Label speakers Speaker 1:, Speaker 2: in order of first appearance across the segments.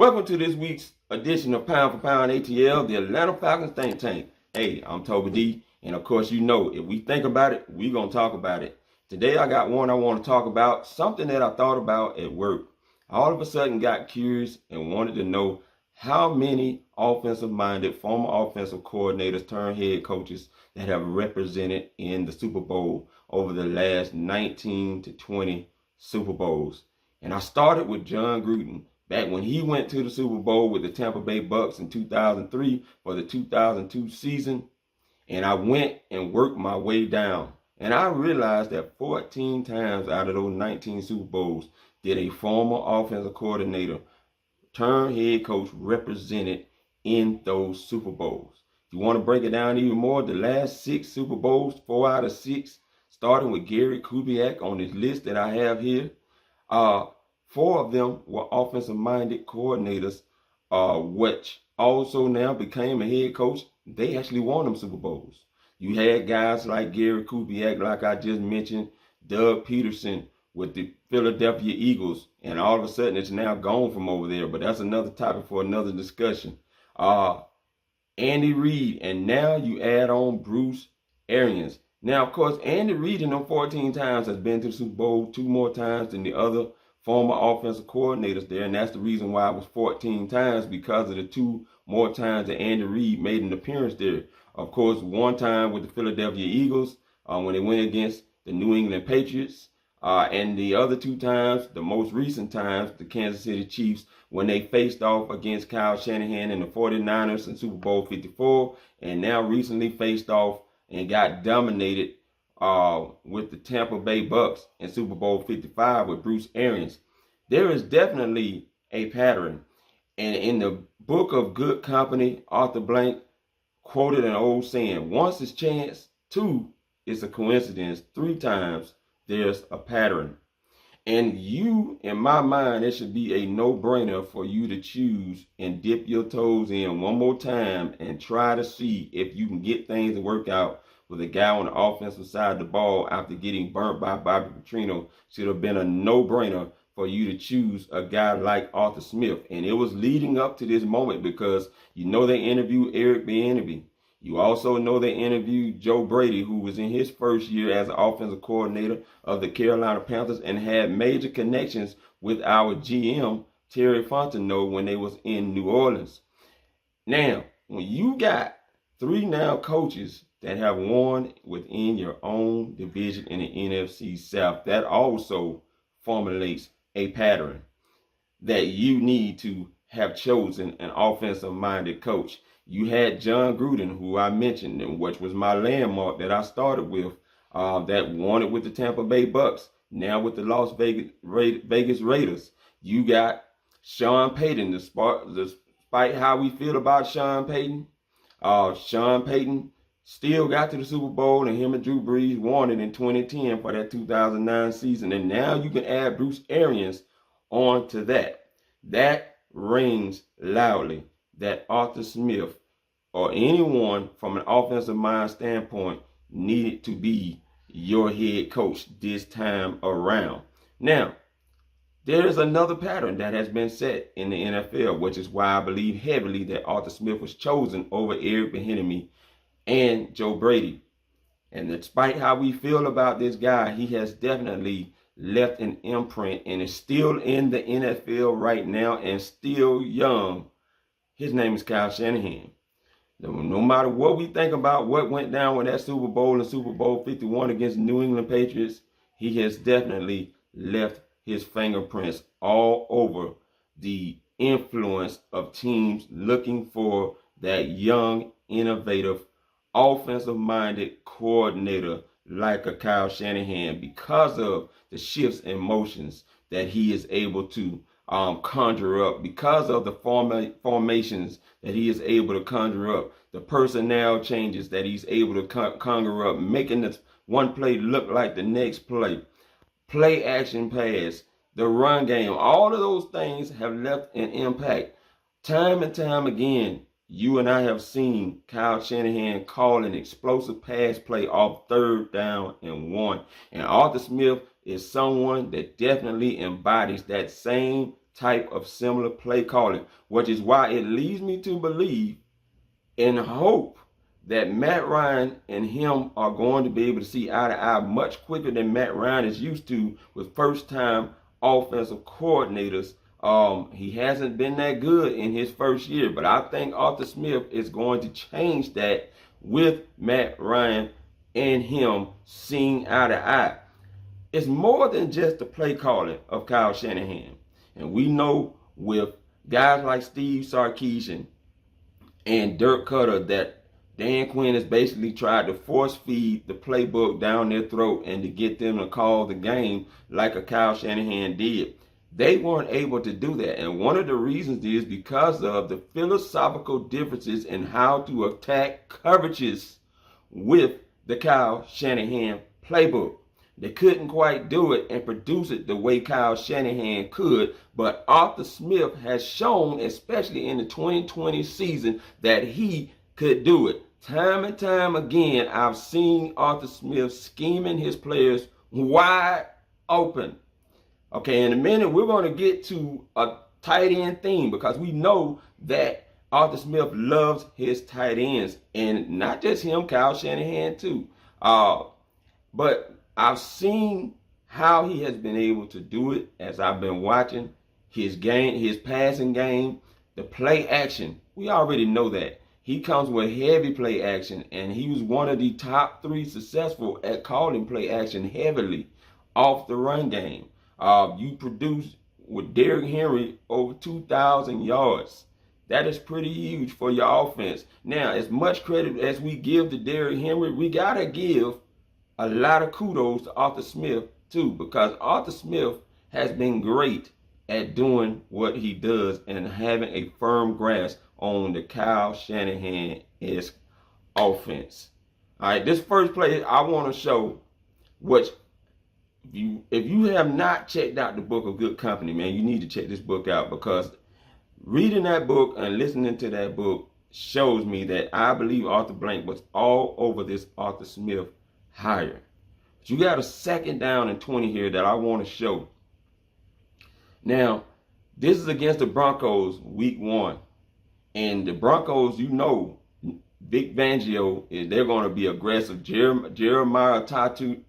Speaker 1: Welcome to this week's edition of Pound for Pound ATL, the Atlanta Falcons Think Tank. Hey, I'm Toby D, and of course you know, if we think about it, we're going to talk about it. Today I got one I want to talk about, something that I thought about at work. I all of a sudden got curious and wanted to know how many offensive-minded former offensive coordinators turned head coaches that have represented in the Super Bowl over the last 19 to 20 Super Bowls. And I started with Jon Gruden. Back when he went to the Super Bowl with the Tampa Bay Bucks in 2003 for the 2002 season, and I went and worked my way down. And I realized that 14 times out of those 19 Super Bowls did a former offensive coordinator turn head coach represented in those Super Bowls. If you want to break it down even more, the last 6 Super Bowls, 4 out of 6, starting with Gary Kubiak on this list that I have here, 4 of them were offensive-minded coordinators, which also now became a head coach. They actually won them Super Bowls. You had guys like Gary Kubiak, like I just mentioned, Doug Peterson with the Philadelphia Eagles, and all of a sudden it's now gone from over there, but that's another topic for another discussion. Andy Reid, and now you add on Bruce Arians. Now, of course, Andy Reid in them 14 times has been to the Super Bowl 2 more times than the other former offensive coordinators there, and that's the reason why it was 14 times, because of the 2 more times that Andy Reid made an appearance there. Of course, 1 time with the Philadelphia Eagles when they went against the New England Patriots, and the other 2 times, the most recent times, the Kansas City Chiefs, when they faced off against Kyle Shanahan and the 49ers in Super Bowl 54, and now recently faced off and got dominated with the Tampa Bay Bucks in Super Bowl 55 with Bruce Arians. There is definitely a pattern. And in the book of Good Company, Arthur Blank quoted an old saying, once is chance, 2 is a coincidence, 3 times there's a pattern. And you, in my mind, it should be a no-brainer for you to choose and dip your toes in one more time and try to see if you can get things to work out with a guy on the offensive side of the ball after getting burnt by Bobby Petrino. Should have been a no-brainer for you to choose a guy like Arthur Smith. And it was leading up to this moment, because you know they interviewed Eric Bieniemy. You also know they interviewed Joe Brady, who was in his first year as an offensive coordinator of the Carolina Panthers and had major connections with our GM, Terry Fontenot, when they was in New Orleans. Now, when you got 3 now coaches that have won within your own division in the NFC South, that also formulates a pattern that you need to have chosen an offensive-minded coach. You had Jon Gruden, who I mentioned, and which was my landmark that I started with, that won it with the Tampa Bay Bucks, now with the Las Vegas Raiders. You got Sean Payton, despite how we feel about Sean Payton, Sean Payton still got to the Super Bowl, and him and Drew Brees won it in 2010 for that 2009 season. And now you can add Bruce Arians on to that. That rings loudly that Arthur Smith or anyone from an offensive mind standpoint needed to be your head coach this time around. Now, there is another pattern that has been set in the NFL, which is why I believe heavily that Arthur Smith was chosen over Eric Bieniemy and Joe Brady. And despite how we feel about this guy, he has definitely left an imprint and is still in the NFL right now and still young. His name is Kyle Shanahan. No matter what we think about what went down with that Super Bowl and Super Bowl 51 against the New England Patriots, he has definitely left his fingerprints all over the influence of teams looking for that young, innovative, offensive-minded coordinator like a Kyle Shanahan, because of the shifts in motions that he is able to conjure up, because of the formations that he is able to conjure up, the personnel changes that he's able to conjure up, making this one play look like the next play action pass, the run game. All of those things have left an impact. Time and time again, you and I have seen Kyle Shanahan call an explosive pass play off 3rd down and 1. And Arthur Smith is someone that definitely embodies that same type of similar play calling, which is why it leads me to believe and hope that Matt Ryan and him are going to be able to see eye to eye much quicker than Matt Ryan is used to with first-time offensive coordinators. He hasn't been that good in his first year, but I think Arthur Smith is going to change that with Matt Ryan and him seeing eye to eye. It's more than just the play calling of Kyle Shanahan. And we know with guys like Steve Sarkisian and Dirk Cutter that Dan Quinn has basically tried to force feed the playbook down their throat and to get them to call the game like a Kyle Shanahan did. They weren't able to do that. And one of the reasons is because of the philosophical differences in how to attack coverages with the Kyle Shanahan playbook. They couldn't quite do it and produce it the way Kyle Shanahan could, but Arthur Smith has shown, especially in the 2020 season, that he could do it. Time and time again, I've seen Arthur Smith scheming his players wide open. Okay, in a minute, we're going to get to a tight end theme because we know that Arthur Smith loves his tight ends, and not just him, Kyle Shanahan too. But I've seen how he has been able to do it as I've been watching his game, his passing game, the play action. We already know that. He comes with heavy play action, and he was one of the top 3 successful at calling play action heavily off the run game. You produce with Derrick Henry over 2,000 yards. That is pretty huge for your offense. Now, as much credit as we give to Derrick Henry, we got to give a lot of kudos to Arthur Smith too, because Arthur Smith has been great at doing what he does and having a firm grasp on the Kyle Shanahan-esque offense. All right, this first play I want to show, which if you have not checked out the book of Good Company, man, you need to check this book out, because reading that book and listening to that book shows me that I believe Arthur Blank was all over this Arthur Smith hire. But you got a 2nd down and 20 here that I want to show. Now, this is against the Broncos week 1. And the Broncos, you know, Vic Fangio, they're going to be aggressive. Jeremiah Tatu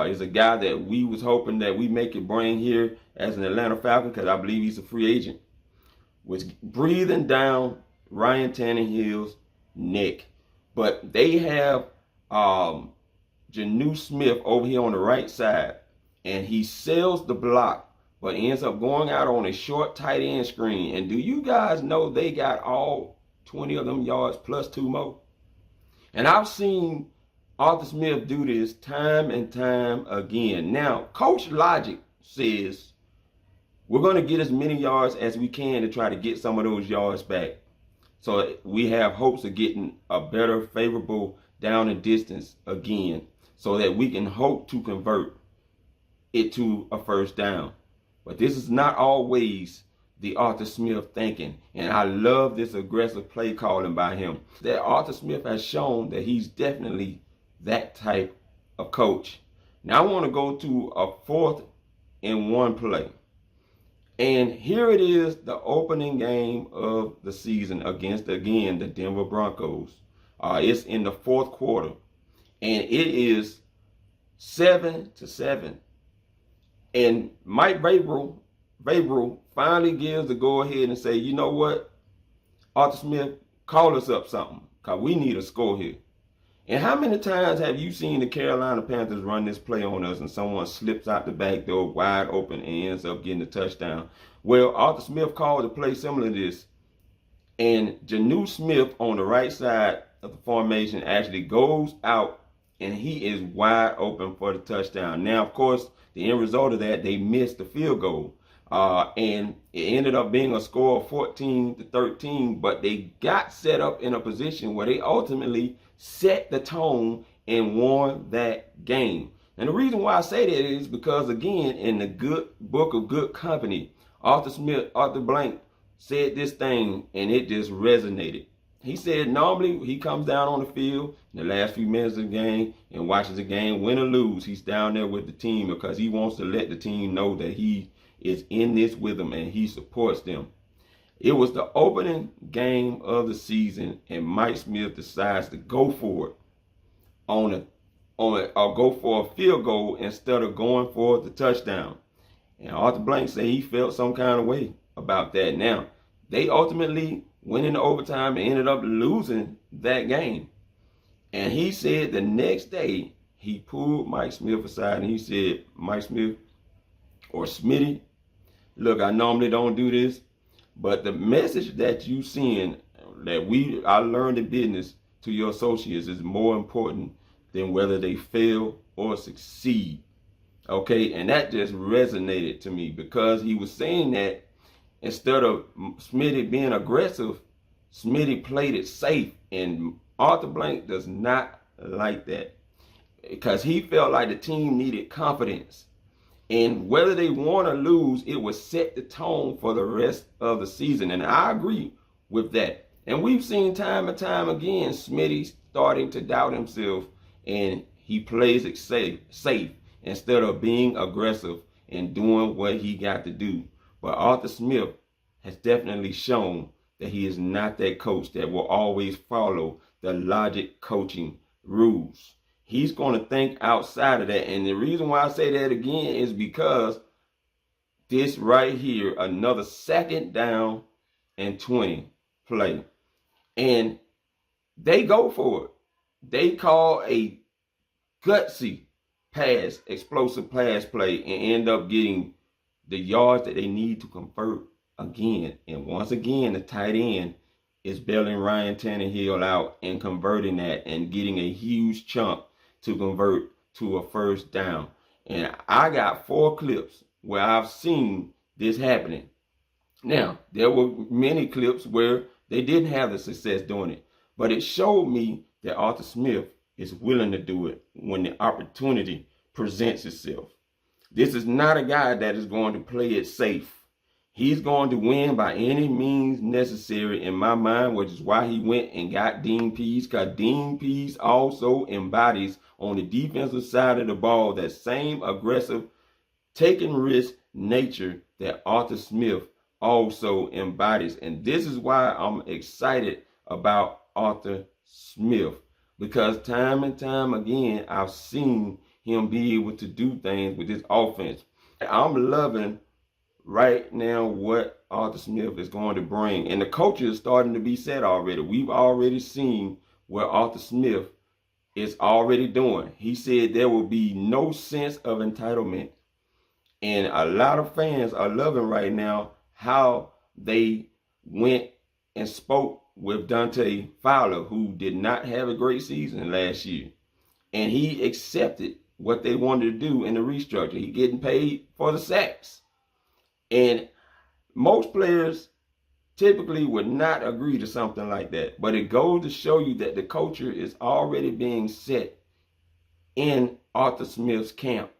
Speaker 1: is a guy that we was hoping that we make it bring here as an Atlanta Falcon, because I believe he's a free agent. Was breathing down Ryan Tannehill's neck. But they have Janu Smith over here on the right side, and he sells the block, but ends up going out on a short tight end screen. And do you guys know they got all 20 of them yards plus 2 more? And I've seen Arthur Smith do this time and time again. Now, Coach Logic says we're going to get as many yards as we can to try to get some of those yards back. So we have hopes of getting a better, favorable down and distance again, so that we can hope to convert it to a first down. But this is not always the Arthur Smith thinking, and I love this aggressive play calling by him. That Arthur Smith has shown that he's definitely that type of coach. Now I want to go to a 4th and 1 play. And here it is, the opening game of the season against, again, the Denver Broncos. It's in the 4th quarter, and it is 7-7. And Mike Vrabel finally gives the go-ahead and say, you know what, Arthur Smith, call us up something, because we need a score here. And how many times have you seen the Carolina Panthers run this play on us and someone slips out the back door wide open and ends up getting a touchdown? Well, Arthur Smith called a play similar to this, and Janu Smith on the right side of the formation actually goes out, and he is wide open for the touchdown. Now, of course, the end result of that, they missed the field goal. And it ended up being a score of 14-13, but they got set up in a position where they ultimately set the tone and won that game. And the reason why I say that is because, again, in the good book of Good Company, Arthur Blank said this thing, and it just resonated. He said normally he comes down on the field in the last few minutes of the game and watches the game, win or lose. He's down there with the team because he wants to let the team know that he is in this with them and he supports them. It was the opening game of the season, and Mike Smith decides to go for it or go for a field goal instead of going for the touchdown. And Arthur Blank said he felt some kind of way about that. Now, they ultimately went into overtime and ended up losing that game. And he said the next day he pulled Mike Smith aside and he said, Mike Smith or Smitty, look, I normally don't do this, but the message that you send that I learned in business to your associates is more important than whether they fail or succeed. Okay, and that just resonated to me because he was saying that instead of Smitty being aggressive, Smitty played it safe, and Arthur Blank does not like that because he felt like the team needed confidence. And whether they won or lose, it would set the tone for the rest of the season. And I agree with that. And we've seen time and time again, Smitty starting to doubt himself, and he plays it safe instead of being aggressive and doing what he got to do. But Arthur Smith has definitely shown that he is not that coach that will always follow the logic coaching rules. He's going to think outside of that. And the reason why I say that again is because this right here, another 2nd down and 20 play. And they go for it. They call a gutsy pass, explosive pass play, and end up getting the yards that they need to convert again. And once again, the tight end is bailing Ryan Tannehill out and converting that and getting a huge chunk to convert to a 1st down. And I got 4 clips where I've seen this happening. Now, there were many clips where they didn't have the success doing it, but it showed me that Arthur Smith is willing to do it when the opportunity presents itself. This is not a guy that is going to play it safe. He's going to win by any means necessary in my mind, which is why he went and got Dean Pease, because Dean Pease also embodies on the defensive side of the ball that same aggressive, taking risk nature that Arthur Smith also embodies. And this is why I'm excited about Arthur Smith, because time and time again, I've seen him be able to do things with this offense. I'm loving right now what Arthur Smith is going to bring. And the culture is starting to be set already. We've already seen what Arthur Smith is already doing. He said there will be no sense of entitlement. And a lot of fans are loving right now how they went and spoke with Dante Fowler, who did not have a great season last year. And he accepted what they wanted to do in the restructure. He getting paid for the sacks. And most players typically would not agree to something like that. But it goes to show you that the culture is already being set in Arthur Smith's camp.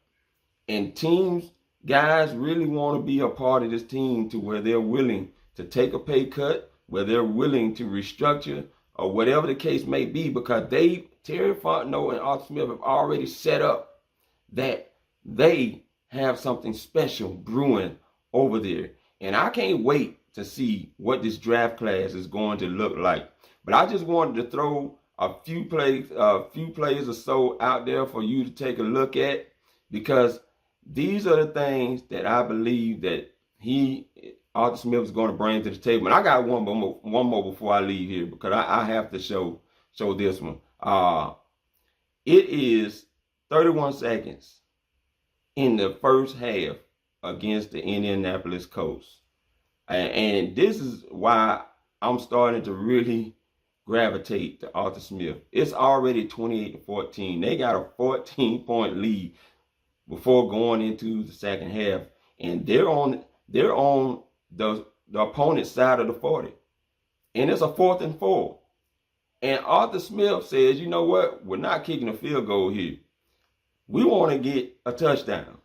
Speaker 1: And teams, guys really want to be a part of this team to where they're willing to take a pay cut, where they're willing to restructure, or whatever the case may be, because Terry Fontenot and Arthur Smith have already set up that they have something special brewing over there. And I can't wait to see what this draft class is going to look like. But I just wanted to throw a few players or so out there for you to take a look at, because these are the things that I believe that Arthur Smith is going to bring to the table. And I got one more before I leave here, because I have to show this one. It is 31 seconds in the first half against the Indianapolis Colts. And this is why I'm starting to really gravitate to Arthur Smith. It's already 28-14. They got a 14-point lead before going into the second half, and they're on the opponent's side of the 40, and it's a 4th and 4. And Arthur Smith says, you know what? We're not kicking a field goal here. We want to get a touchdown.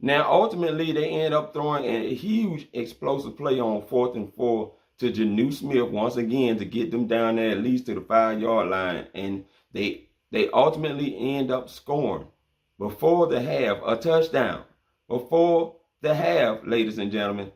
Speaker 1: Now, ultimately, they end up throwing a huge explosive play on 4th and 4 to Janu Smith once again to get them down there at least to the 5-yard line. And they ultimately end up scoring before the half a touchdown, before the half, ladies and gentlemen,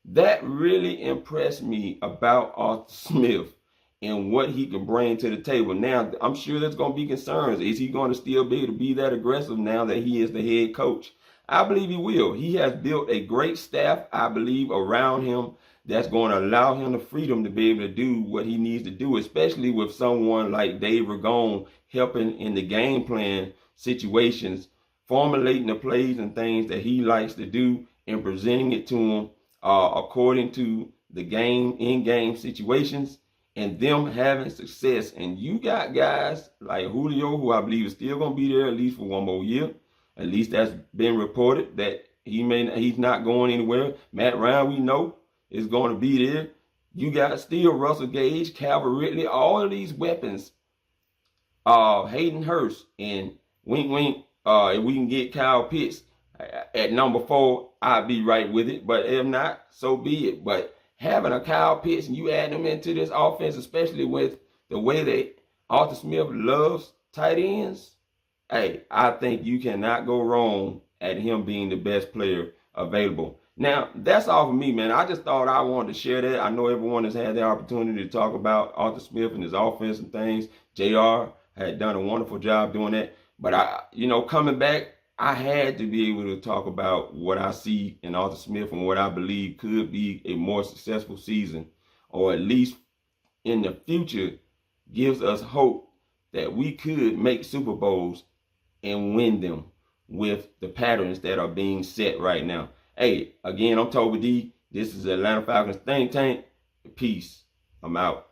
Speaker 1: that really impressed me about Arthur Smith and what he can bring to the table. Now, I'm sure there's going to be concerns. Is he going to still be able to be that aggressive now that he is the head coach? I believe he will. He has built a great staff, I believe, around him that's going to allow him the freedom to be able to do what he needs to do, especially with someone like Dave Ragone helping in the game plan situations, formulating the plays and things that he likes to do and presenting it to him according to the in-game situations, and them having success. And you got guys like Julio, who I believe is still going to be there at least for one more year. At least that's been reported that he's not going anywhere. Matt Ryan, we know, is going to be there. You got still Russell Gage, Calvin Ridley, all of these weapons. Hayden Hurst and wink wink. If we can get Kyle Pitts at number 4, I'd be right with it. But if not, so be it. But having a Kyle Pitts and you add them into this offense, especially with the way that Arthur Smith loves tight ends, hey, I think you cannot go wrong at him being the best player available. Now, that's all for me, man. I just thought I wanted to share that. I know everyone has had the opportunity to talk about Arthur Smith and his offense and things. JR had done a wonderful job doing that. But coming back, I had to be able to talk about what I see in Arthur Smith and what I believe could be a more successful season, or at least in the future gives us hope that we could make Super Bowls and win them with the patterns that are being set right now. Hey, again, I'm Toby D. This is Atlanta Falcons Think Tank. Peace. I'm out.